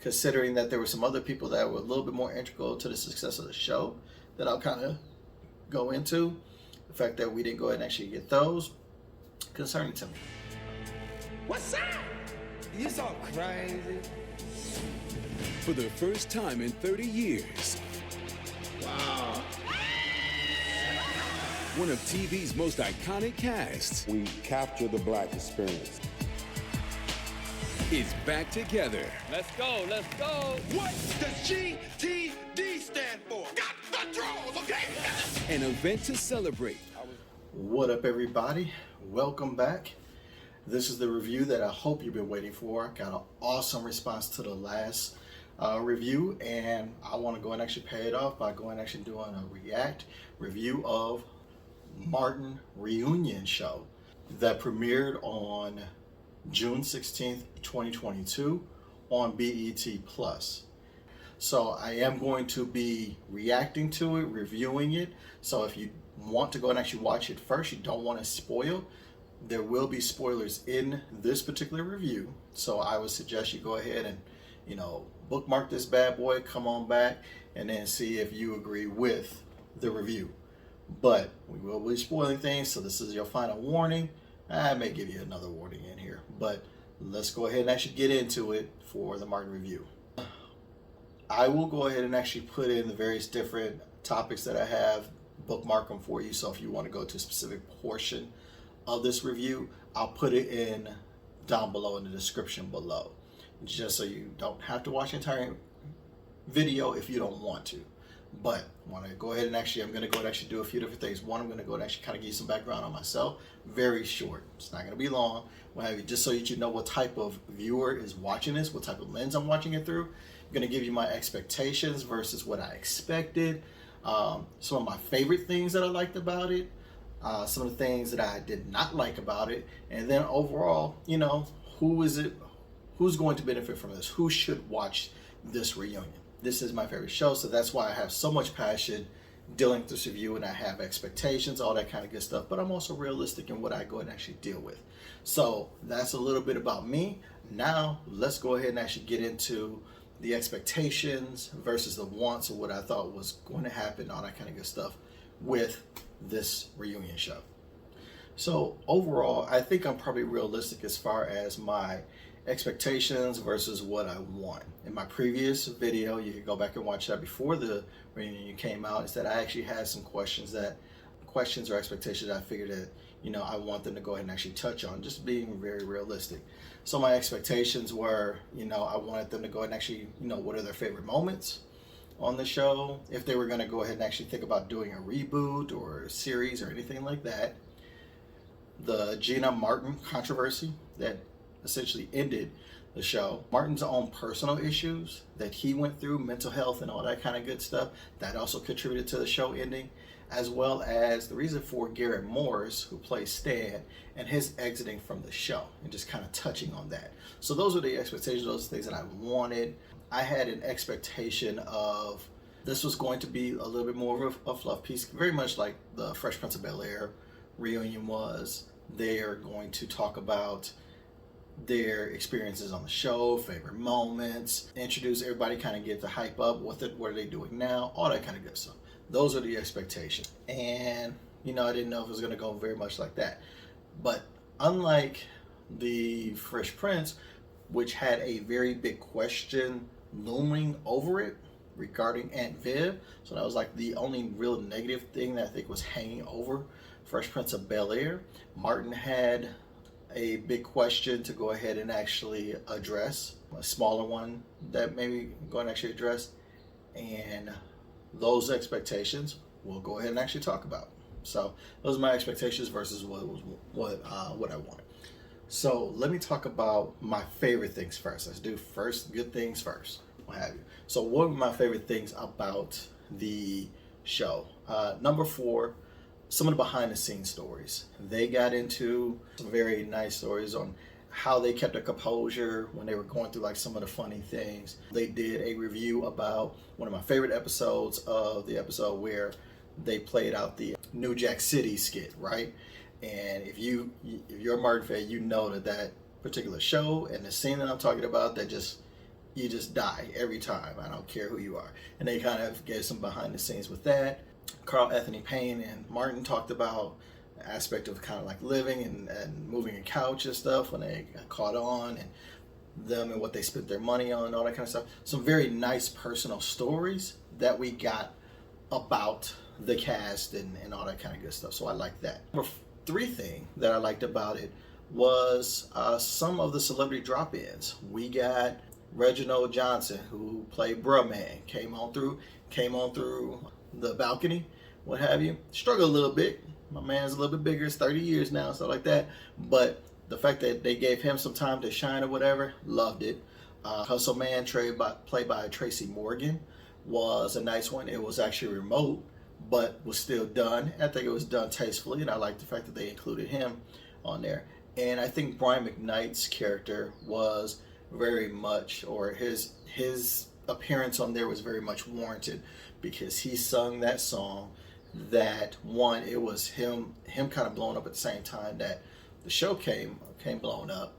considering that there were some other people that were a little bit more integral to the success of the show that I'll kind of go into. The fact that we didn't go ahead and actually get those, concerning to me. What's up? You so crazy. For the first time in 30 years. Wow. One of TV's most iconic casts. We capture the black experience. Is back together. Let's go, let's go. What does GTD stand for? Got the draws, okay? An event to celebrate. What up, everybody? Welcome back. This is the review that I hope you've been waiting for. Got an awesome response to the last review, and I want to go and actually pay it off by going and actually doing a review of Martin Reunion show that premiered on June 16th, 2022 on BET Plus. So I am going to be reacting to it, reviewing it. So if you want to go and actually watch it first, you don't want to spoil, there will be spoilers in this particular review. So I would suggest you go ahead and, bookmark this bad boy, come on back, and then see if you agree with the review. But we will be spoiling things, so this is your final warning. I may give you another warning in here, but let's go ahead and actually get into it for the Martin review. I will go ahead and actually put in the various different topics that I have, bookmark them for you. So if you want to go to a specific portion of this review, I'll put it in down below in the description below, just so you don't have to watch the entire video if you don't want to. But I want to go ahead and I'm going to go and actually do a few different things. One, I'm going to go and actually kind of give you some background on myself. Very short. It's not going to be long. What have you, just so that you know what type of viewer is watching this, what type of lens I'm watching it through. I'm going to give you my expectations versus what I expected. Some of my favorite things that I liked about it. Some of the things that I did not like about it. And then overall, who's going to benefit from this? Who should watch this reunion? This is my favorite show, so that's why I have so much passion dealing with this review, and I have expectations, all that kind of good stuff, but I'm also realistic in what I go and actually deal with. So that's a little bit about me. Now let's go ahead and actually get into the expectations versus the wants of what I thought was going to happen, all that kind of good stuff with this reunion show. So overall, I think I'm probably realistic as far as my expectations versus what I want. In my previous video, you can go back and watch that before the reunion came out, is that I actually had some questions or expectations that I figured that, I want them to go ahead and actually touch on, just being very realistic. So my expectations were, I wanted them to go ahead and actually, what are their favorite moments on the show, if they were going to go ahead and actually think about doing a reboot or a series or anything like that. The Gina Martin controversy that essentially ended the show. Martin's own personal issues that he went through, mental health and all that kind of good stuff, that also contributed to the show ending, as well as the reason for Garrett Morris, who plays Stan, and his exiting from the show, and just kind of touching on that. So those were the expectations, those things that I wanted. I had an expectation of this was going to be a little bit more of a fluff piece, very much like the Fresh Prince of Bel-Air reunion was. They are going to talk about their experiences on the show, favorite moments, introduce everybody, kind of get the hype up with it, what are they doing now, all that kind of good stuff. Those are the expectations. And, I didn't know if it was going to go very much like that. But unlike the Fresh Prince, which had a very big question looming over it regarding Aunt Viv, so that was like the only real negative thing that I think was hanging over Fresh Prince of Bel-Air, Martin had a big question to go ahead and actually address, a smaller one that maybe go and actually address, and those expectations we'll go ahead and actually talk about. So those are my expectations versus what I wanted. So let me talk about my favorite things first. Let's do first good things first, what have you. So what were my favorite things about the show? Number 4, some of the behind the scenes stories. They got into some very nice stories on how they kept their composure when they were going through like some of the funny things. They did a review about one of my favorite episodes of the episode where they played out the New Jack City skit, right? And if you're a Martin fan, you know that particular show and the scene that I'm talking about, that just you just die every time. I don't care who you are. And they kind of gave some behind the scenes with that. Carl Anthony Payne and Martin talked about the aspect of kind of like living and moving a couch and stuff when they got caught on, and them and what they spent their money on and all that kind of stuff. Some very nice personal stories that we got about the cast and all that kind of good stuff. So I like that. Number 3 thing that I liked about it was some of the celebrity drop-ins. We got Reginald Johnson, who played Bruh Man, came on through the balcony, what have you. Struggled a little bit. My man's a little bit bigger. It's 30 years now, stuff like that. But the fact that they gave him some time to shine or whatever, loved it. Hustle Man, played by Tracy Morgan, was a nice one. It was actually remote, but was still done. I think it was done tastefully, and I like the fact that they included him on there. And I think Brian McKnight's character was very much, or his appearance on there was very much warranted, because he sung that song that, one, it was him kind of blowing up at the same time that the show came blown up.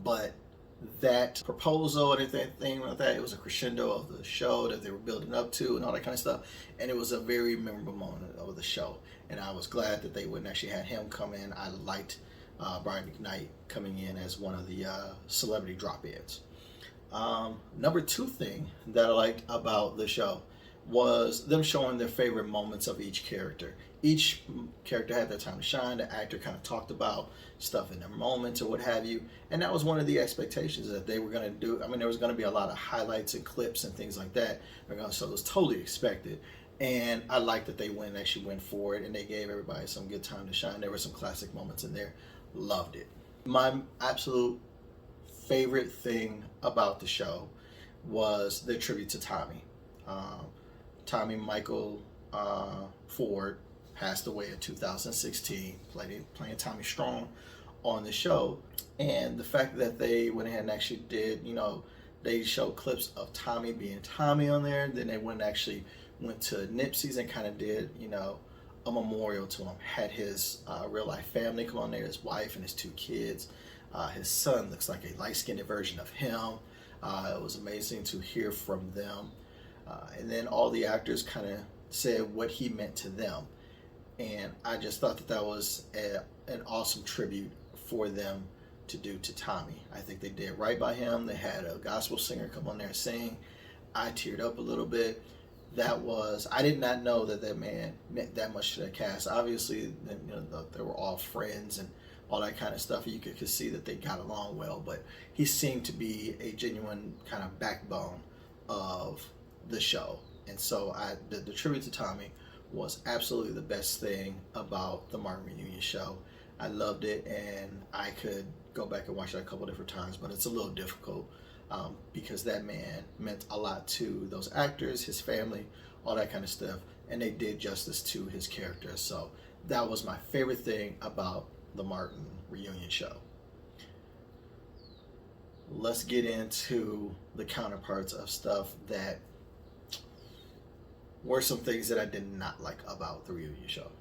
But that proposal and everything like that, it was a crescendo of the show that they were building up to and all that kind of stuff. And it was a very memorable moment of the show. And I was glad that they wouldn't actually had him come in. I liked Brian McKnight coming in as one of the celebrity drop-ins. Number 2 thing that I liked about the show was them showing their favorite moments of each character. Each character had their time to shine. The actor kind of talked about stuff in their moments or what have you. And that was one of the expectations that they were going to do. I mean, there was going to be a lot of highlights and clips and things like that. So it was totally expected. And I like that they actually went for it, and they gave everybody some good time to shine. There were some classic moments in there. Loved it. My absolute favorite thing about the show was the tribute to Tommy. Tommy Michael Ford passed away in 2016, playing Tommy Strong on the show. And the fact that they went ahead and actually did, they showed clips of Tommy being Tommy on there. Then they went to Nipsey's and kind of did, a memorial to him. Had his real life family come on there, his wife and his 2 kids. His son looks like a light-skinned version of him. It was amazing to hear from them. And then all the actors kind of said what he meant to them. And I just thought that was an awesome tribute for them to do to Tommy. I think they did right by him. They had a gospel singer come on there and sing. I teared up a little bit. I did not know that man meant that much to the cast. Obviously, they were all friends and all that kind of stuff. You could see that they got along well, but he seemed to be a genuine kind of backbone of the show. And so the tribute to Tommy was absolutely the best thing about the Martin Reunion show. I loved it, and I could go back and watch it a couple different times, but it's a little difficult because that man meant a lot to those actors, his family, all that kind of stuff, and they did justice to his character. So that was my favorite thing about the Martin Reunion show. Let's get into the counterparts of stuff that were some things that I did not like about the Reunion show.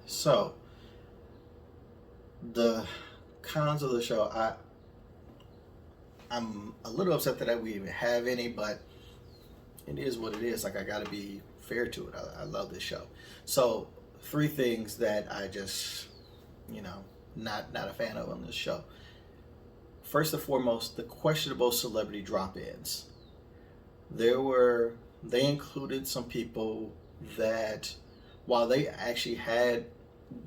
So, the cons of the show, I'm a little upset that we even have any, but it is what it is. Like, I gotta be fair to it. I love this show. So, 3 things that I just, not a fan of on this show. First and foremost, the questionable celebrity drop-ins. They included some people that, while they actually had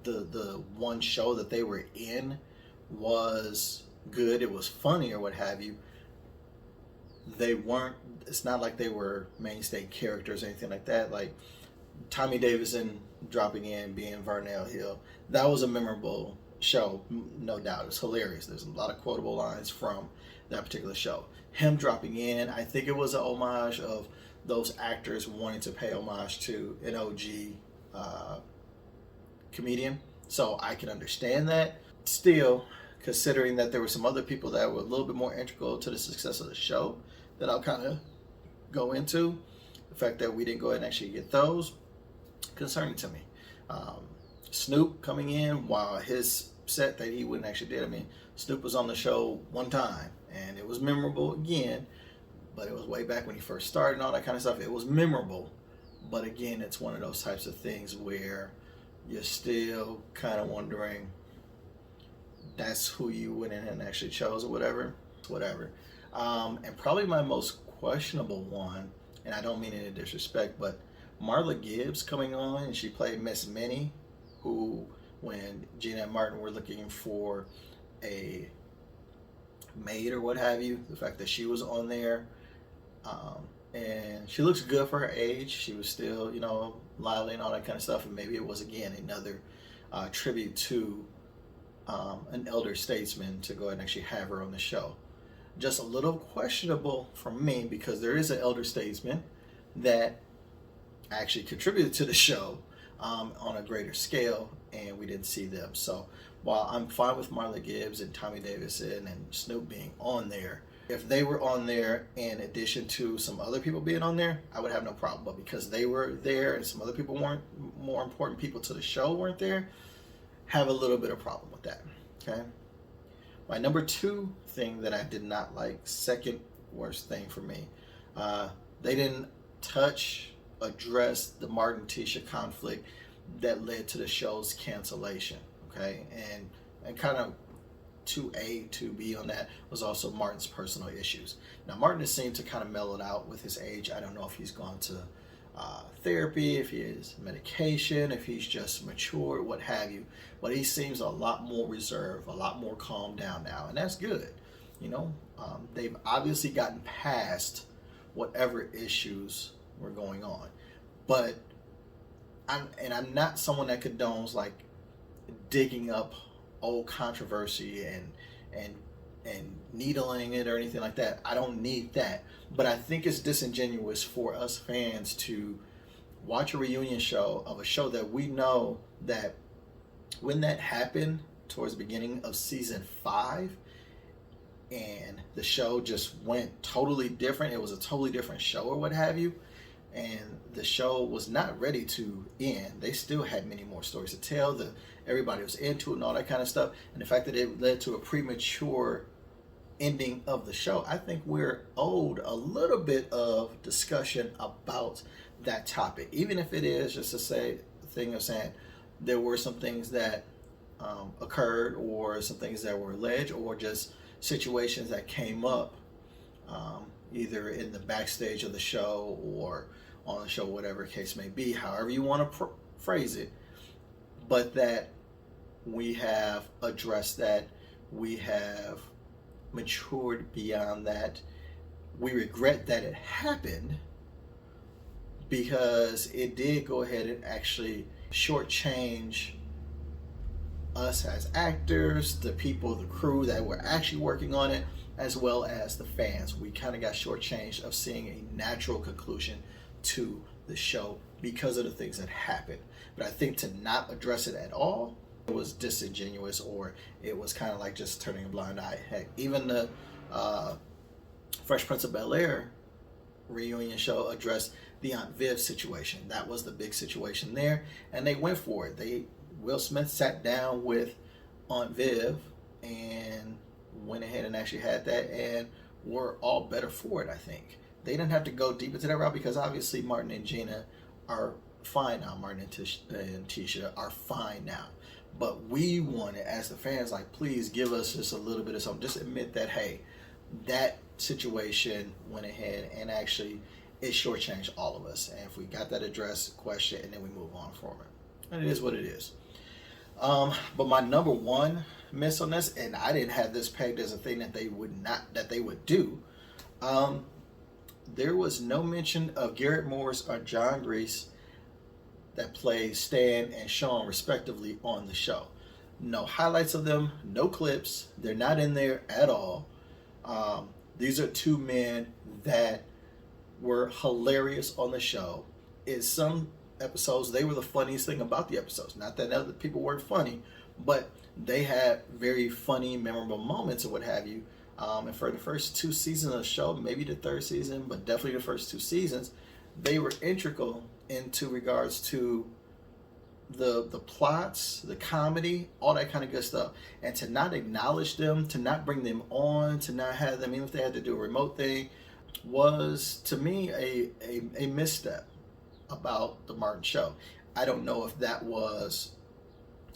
the one show that they were in was good, it was funny or what have you, it's not like they were mainstay characters or anything like that. Like Tommy Davidson dropping in, being Vernell Hill, that was a memorable show, no doubt. It's hilarious. There's a lot of quotable lines from that particular show. Him dropping in, I think it was an homage of those actors wanting to pay homage to an OG comedian. So I can understand that. Still, considering that there were some other people that were a little bit more integral to the success of the show that I'll kind of go into, the fact that we didn't go ahead and actually get those, concerning to me. Snoop coming in while his upset that he wouldn't actually did. I mean, Snoop was on the show one time, and it was memorable again, but it was way back when he first started and all that kind of stuff. It was memorable, but again, it's one of those types of things where you're still kind of wondering, that's who you went in and actually chose or whatever. And probably my most questionable one, and I don't mean any disrespect, but Marla Gibbs coming on, and she played Miss Minnie, who, when Gina and Martin were looking for a maid or what have you, the fact that she was on there, and she looks good for her age. She was still, lively and all that kind of stuff, and maybe it was, again, another tribute to an elder statesman to go ahead and actually have her on the show. Just a little questionable for me, because there is an elder statesman that actually contributed to the show on a greater scale, and we didn't see them. So while I'm fine with Marla Gibbs and Tommy Davidson and Snoop being on there, if they were on there in addition to some other people being on there, I would have no problem. But because they were there and some other people weren't, more important people to the show weren't there, have a little bit of problem with that. Okay. My number 2 thing that I did not like, second worst thing for me, they didn't address the Martin Tisha conflict that led to the show's cancellation. Okay, and kind of 2A, 2B on that was also Martin's personal issues. Now, Martin has seemed to kind of mellow it out with his age. I don't know if he's gone to therapy, if he is medication, if he's just matured, what have you. But he seems a lot more reserved, a lot more calmed down now, and that's good. They've obviously gotten past whatever issues were going on. But I'm not someone that condones like digging up old controversy and needling it or anything like that. I don't need that. But I think it's disingenuous for us fans to watch a reunion show of a show that we know that when that happened towards the beginning of season 5, and the show just went totally different. It was a totally different show or what have you. And the show was not ready to end. They still had many more stories to tell. Everybody was into it and all that kind of stuff. And the fact that it led to a premature ending of the show, I think we're owed a little bit of discussion about that topic. Even if it is just to say the thing of saying there were some things that occurred, or some things that were alleged, or just situations that came up either in the backstage of the show or on the show, whatever case may be, however you want to phrase it, but that we have addressed that, we have matured beyond that. We regret that it happened because it did go ahead and actually shortchange us as actors, the people, the crew that were actually working on it, as well as the fans. We kind of got shortchanged of seeing a natural conclusion to the show because of the things that happened. But I think to not address it at all, it was disingenuous, or it was kind of like just turning a blind eye. Heck, even the Fresh Prince of Bel-Air reunion show addressed the Aunt Viv situation. That was the big situation there, and they went for it. Will Smith sat down with Aunt Viv and went ahead and actually had that, and were all better for it, I think. They didn't have to go deep into that route because obviously Martin and Gina are fine now. Martin and Tisha are fine now. But we wanted, as the fans, like, please give us just a little bit of something. Just admit that, hey, that situation went ahead and actually it shortchanged all of us. And if we got that addressed, question, and then we move on from it. And it is what it is. But my number 1 miss on this, and I didn't have this pegged as a thing that they would do. There was no mention of Garrett Morris or John Grease that plays Stan and Sean respectively on the show. No highlights of them, no clips. They're not in there at all. These are 2 men that were hilarious on the show. In some episodes, they were the funniest thing about the episodes. Not that other people weren't funny, but they had very funny, memorable moments or what have you. And for the first 2 seasons of the show, maybe the 3rd season, but definitely the first 2 seasons, they were integral into regards to the plots, the comedy, all that kind of good stuff, and to not acknowledge them, to not bring them on, to not have them, even if they had to do a remote thing, was to me a misstep about the Martin show. I don't know if that was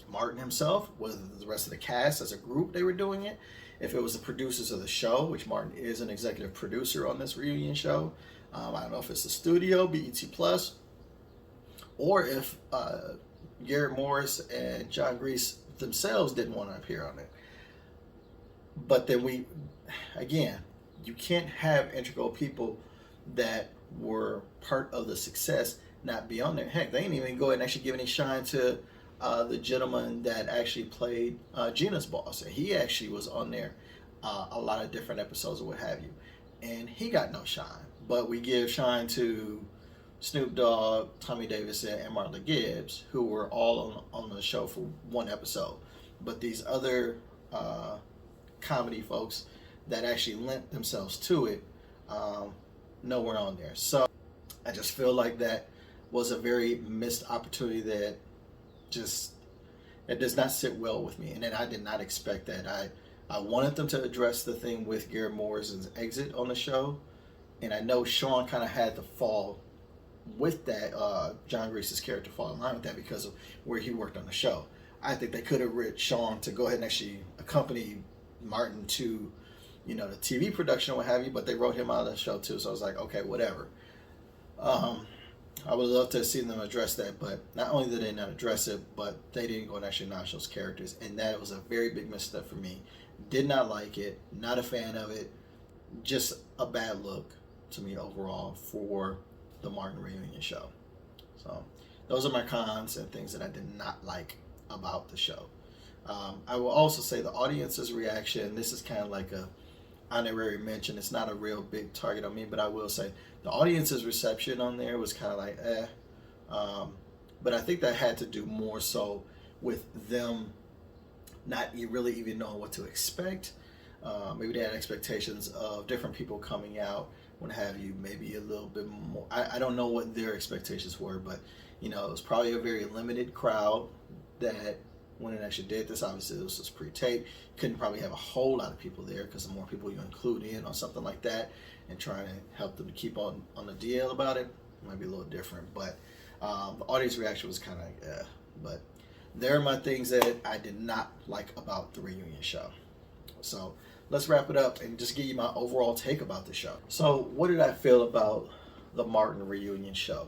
Martin himself, whether the rest of the cast as a group they were doing it, if it was the producers of the show, which Martin is an executive producer on this reunion show. I don't know if it's the studio, BET Plus, or if Garrett Morris and John Grease themselves didn't want to appear on it. But then again, you can't have integral people that were part of the success not be on there. Heck, they didn't even go ahead and actually give any shine to the gentleman that actually played Gina's boss. And he actually was on there a lot of different episodes or what have you. And he got no shine. But we give shine to Snoop Dogg, Tommy Davidson, and Marla Gibbs, who were all on the show for one episode. But these other comedy folks that actually lent themselves to it, nowhere on there. So I just feel like that was a very missed opportunity that does not sit well with me. And then I did not expect that. I wanted them to address the thing with Garrett Morrison's exit on the show. And I know Sean kind of had to fall with that, John Grease's character fall in line with that because of where he worked on the show. I think they could have written Sean to go ahead and actually accompany Martin to, the TV production or what have you, but they wrote him out of the show too. So I was like, okay, whatever. I would love to have seen them address that, but not only did they not address it, but they didn't go and actually acknowledge those characters, and that was a very big misstep for me. Did not like it, not a fan of it, just a bad look to me overall for the Martin reunion show. So those are my cons and things that I did not like about the show. I will also say the audience's reaction, this is kind of like a honorary mention. It's not a real big target on me, but I will say the audience's reception on there was kind of like but I think that had to do more so with them not really even knowing what to expect. Maybe they had expectations of different people coming out, what have you, maybe a little bit more. I don't know what their expectations were, but it was probably a very limited crowd that when it actually did this. Obviously this was pre-taped, couldn't probably have a whole lot of people there because the more people you include in on something like that and trying to help them to keep on the DL about it might be a little different. But the audience reaction was kind of but there are my things that I did not like about the reunion show. So let's wrap it up and just give you my overall take about the show. So what did I feel about the Martin reunion show?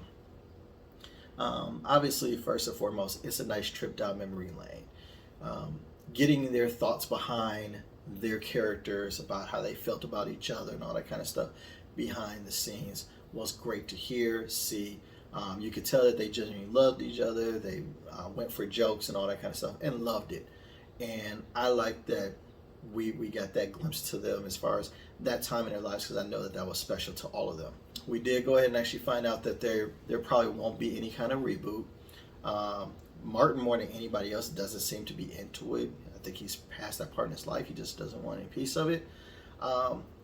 Obviously, first and foremost, it's a nice trip down memory lane. Getting their thoughts behind their characters, about how they felt about each other and all that kind of stuff behind the scenes was great to hear, see. You could tell that they genuinely loved each other. They went for jokes and all that kind of stuff and loved it. And I like that we got that glimpse to them as far as that time in their lives, because I know that was special to all of them. We did go ahead and actually find out that there probably won't be any kind of reboot. Martin, more than anybody else, doesn't seem to be into it. I think he's past that part in his life. He just doesn't want any piece of it.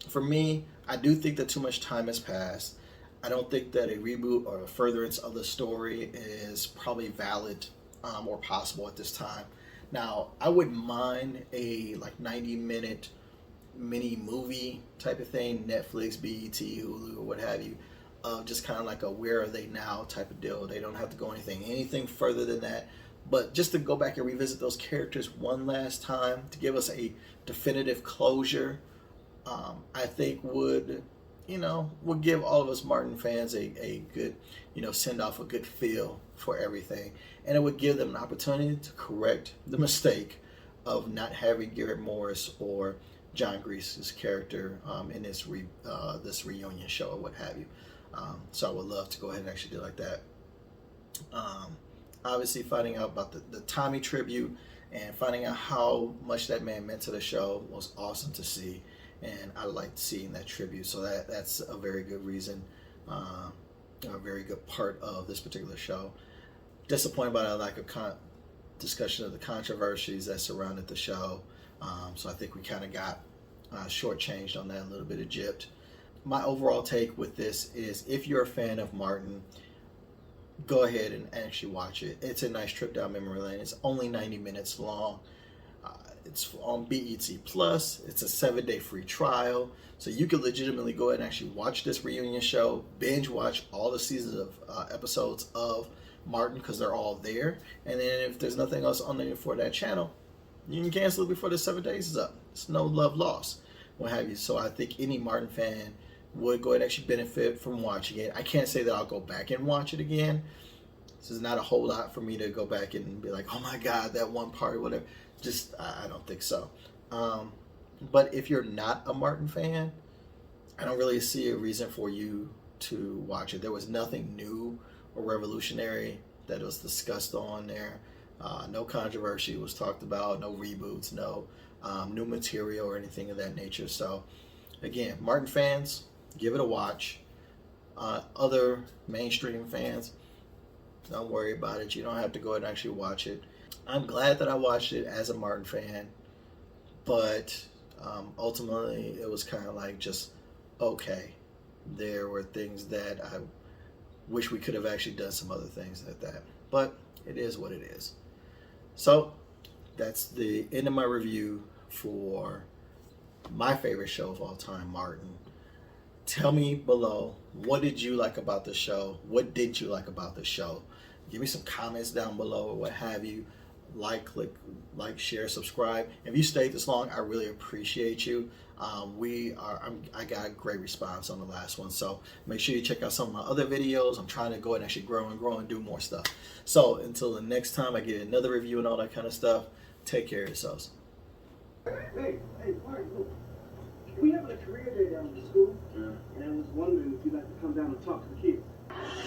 For me, I do think that too much time has passed. I don't think that a reboot or a furtherance of the story is probably valid or possible at this time. Now, I wouldn't mind a 90-minute mini movie type of thing, Netflix, BET, Hulu, or what have you, just kind of like a where are they now type of deal. They don't have to go anything further than that. But just to go back and revisit those characters one last time to give us a definitive closure, I think would give all of us Martin fans a good, send off, a good feel for everything. And it would give them an opportunity to correct the mistake of not having Garrett Morris or John Grease's character in this reunion show or what have you. So I would love to go ahead and actually do like that. Obviously, finding out about the Tommy tribute and finding out how much that man meant to the show was awesome to see. And I liked seeing that tribute. So that's a very good reason, a very good part of this particular show. Disappointed by the lack of discussion of the controversies that surrounded the show. So I think we kind of got shortchanged on that, a little bit of gypped. My overall take with this is, if you're a fan of Martin, go ahead and actually watch it. It's a nice trip down memory lane. It's only 90 minutes long. It's on BET Plus. It's a 7-day free trial. So you could legitimately go ahead and actually watch this reunion show, binge watch all the seasons of episodes of Martin, because they're all there. And then if there's nothing else on there for that channel, you can cancel it before the 7 days is up. It's no love lost, what have you. So I think any Martin fan would go ahead and actually benefit from watching it. I can't say that I'll go back and watch it again. This is not a whole lot for me to go back and be like, oh my God, that one part or whatever. Just, I don't think so. But if you're not a Martin fan, I don't really see a reason for you to watch it. There was nothing new or revolutionary that was discussed on there. No controversy was talked about, no reboots, no new material or anything of that nature. So again, Martin fans, give it a watch. Other mainstream fans, don't worry about it. You don't have to go and actually watch it. I'm glad that I watched it as a Martin fan, but ultimately it was kind of like just okay. There were things that I wish we could have actually done some other things like that, but it is what it is. So that's the end of my review for my favorite show of all time, Martin. Tell me below, what did you like about the show? What didn't you like about the show? Give me some comments down below or what have you. Click like, share, subscribe. If you stayed this long, I really appreciate you. I got a great response on the last one, so make sure you check out some of my other videos. I'm trying to go and actually grow and do more stuff. So until the next time I get another review and all that kind of stuff, take care of yourselves. Hey, Mark, look. We having a career day down at the school, and I was wondering if you'd like to come down and talk to the kids.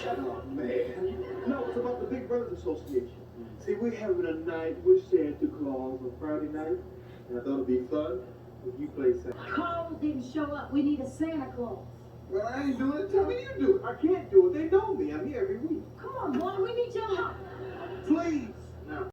Shut up, man. No, it's about the Big Brothers Association. See, we're having a night with Santa Claus on Friday night, and I thought it'd be fun if you play Santa. Carl didn't show up. We need a Santa Claus. Well, I ain't doing it. Tell me you do it. I can't do it. They know me. I'm here every week. Come on, boy. We need your help. Please.